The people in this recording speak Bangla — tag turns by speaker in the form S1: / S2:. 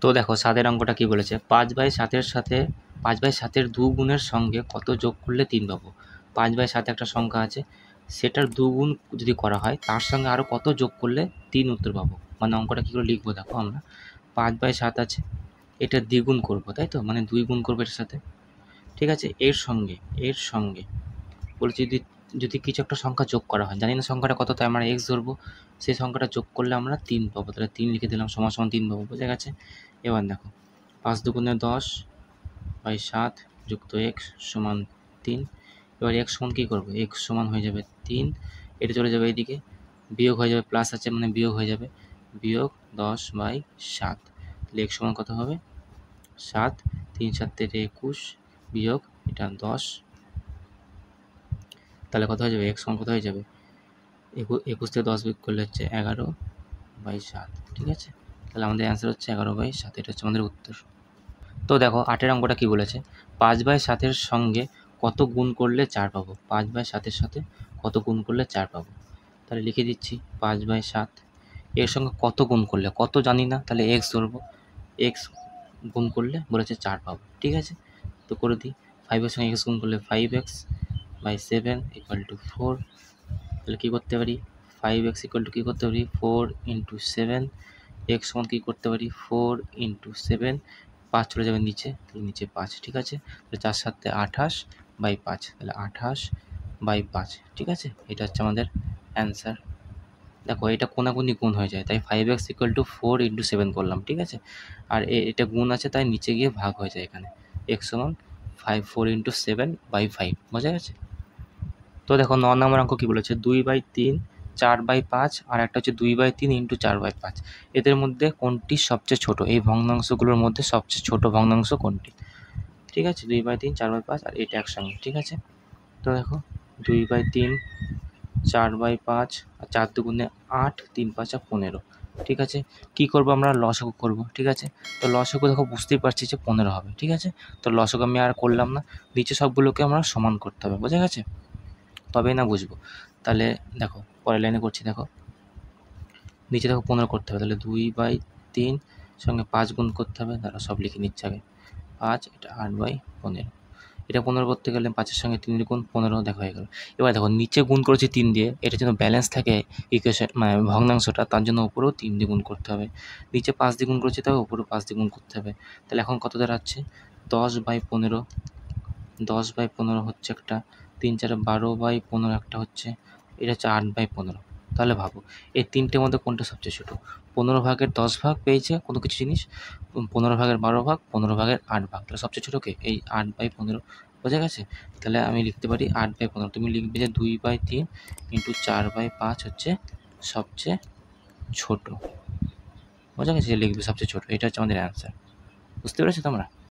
S1: তো দেখো 7 অঙ্কটা কি বলেছে, 5/7 সাথে 5/7 2 গুণের সঙ্গে কত যোগ করলে 3 পাবো। 5/7 একটা সংখ্যা আছে, সেটার 2 গুণ যদি করা হয় তার সঙ্গে আরও কত যোগ করলে 3 উত্তর পাবো। মানে অঙ্কটা কী করে লিখবো দেখো, আমরা 5/7 আছে, এটা দ্বিগুণ করবো, তাই তো, মানে 2 গুণ করবো এর সাথে, ঠিক আছে। এর সঙ্গে বলছি যদি কিছু একটা সংখ্যা যোগ করা হয়, জানি না সংখ্যাটা কত, তাই আমরা এক্স ধরবো, সেই সংখ্যাটা যোগ করলে আমরা 3 পাবো, তাহলে 3 লিখে দিলাম, সমান 3 পাবো, বোঝা গেছে। এবার দেখো 5 দুগুণে 10/7 যুক্ত এক্স সমান 3। এবার এক্স সমান কী করবো, এক্স সমান হয়ে যাবে 3, এটা চলে যাবে এইদিকে, বিয়োগ হয়ে যাবে, প্লাস আছে মানে বিয়োগ হয়ে যাবে, বিয়োগ 10/7, তাহলে এক্স সমান কত হবে 7, 3 7 21 বিয়োগ এটা 10, তাহলে কত হয়ে যাবে, এক্স সমান কত হয়ে যাবে, 21 থেকে 10 বিয়োগ করলে হচ্ছে 11/7, ঠিক আছে। তাহলে আমাদের অ্যান্সার হচ্ছে 11/7, এটা হচ্ছে আমাদের উত্তর। তো দেখো 8 অঙ্কটা কী বলেছে, 5/7 সঙ্গে কত গুণ করলে 4 পাবো। 5/7 সাথে কত গুণ করলে 4 পাবো, তাহলে লিখে দিচ্ছি 5/7, এর সঙ্গে কত গুণ করলে, কত জানি না, তাহলে এক্স ধরবো, এক্স গুণ করলে বলেছে 4 পাবো, ঠিক আছে। তো করে দিই, 5 সঙ্গে এক্স গুণ করলে 5x/7 = 4, তাহলে কী করতে পারি, 5x = কী করতে পারি, 4 × 7, x সমান কী করতে পারি, 4 × 7, 5 চলে যাবে নিচে, তাহলে নিচে 5, ঠিক আছে। তাহলে 4 7 28/5, তাহলে 28/5, ঠিক আছে। এটা হচ্ছে আমাদের অ্যান্সার। দেখো এটা কোনাকুনি গুণ হয়ে যায়, তাই 5x = 4 × 7 করলাম, ঠিক আছে। আর এটা গুণ আছে তাই নিচে গিয়ে ভাগ হয়ে যায়, এখানে x সমান 4 × 7/5, বোঝা গেছে। তো দেখো 9 নম্বর অঙ্ক কী বলেছে, 2/3 4/5 আর একটা হচ্ছে 2/3 × 4/5, এদের মধ্যে কোনটি সবচেয়ে ছোট, এই ভগ্নাংশগুলোর মধ্যে সবচেয়ে ছোট ভগ্নাংশ কোনটি, ঠিক আছে। 2/3 4/5 আর এটা একসঙ্গে, ঠিক আছে। তো দেখো 2/3 4/5 আর 4 দুগুণে 8, 3 5 15, ঠিক আছে। কী করবো আমরা, লসাগু করবো, ঠিক আছে। তো লসাগু দেখো বুঝতেই পারছি যে 15 হবে, ঠিক আছে। তো লসাগু আমি আর করলাম না, নিচে সবগুলোকে আমরা সমান করতে হবে, বোঝা গেছে, তবেই না বুঝবো। তাহলে দেখো পরের লাইনে করছি, দেখো নিচে দেখো 15 করতে হবে, তাহলে 2/3 সঙ্গে 5 গুণ করতে হবে, তারা সব লিখে নিচ্ছে আগে, 5, এটা 8/15, এটা 15 করতে গেলে 5-এর সঙ্গে 3 গুণ 15 দেখা হয়ে গেল। এবার দেখো নিচে গুণ করেছি 3 দিয়ে, এটা যেন ব্যালেন্স থাকে ইকুয়েশন, মানে ভগ্নাংশটা, তার জন্য উপরেও 3 দিয়ে গুণ করতে হবে। নিচে 5 দিয়ে গুণ করেছি, তবে উপরেও 5 দিয়ে গুণ করতে হবে। তাহলে এখন কত দাঁড়াচ্ছে, 10/15, 10/15 হচ্ছে একটা, 3 4 12/15 একটা হচ্ছে, এটা হচ্ছে 8/15। তাহলে ভাবো এই তিনটের মধ্যে কোনটা সবচেয়ে ছোটো, 15 ভাগের 10 ভাগ পেয়েছে কোনো কিছু জিনিস, 15 ভাগের 12 ভাগ, 15 ভাগের 8 ভাগ, তাহলে সবচেয়ে ছোটো কে, এই 8/15, বোঝা গেছে। তাহলে আমি লিখতে পারি 8/15, তুমি লিখবে যে 2/3 × 4/5 হচ্ছে সবচেয়ে ছোটো, বোঝা গেছে, লিখবে সবচেয়ে ছোটো, এটা হচ্ছে আমাদের অ্যান্সার। বুঝতে পেরেছো তোমরা?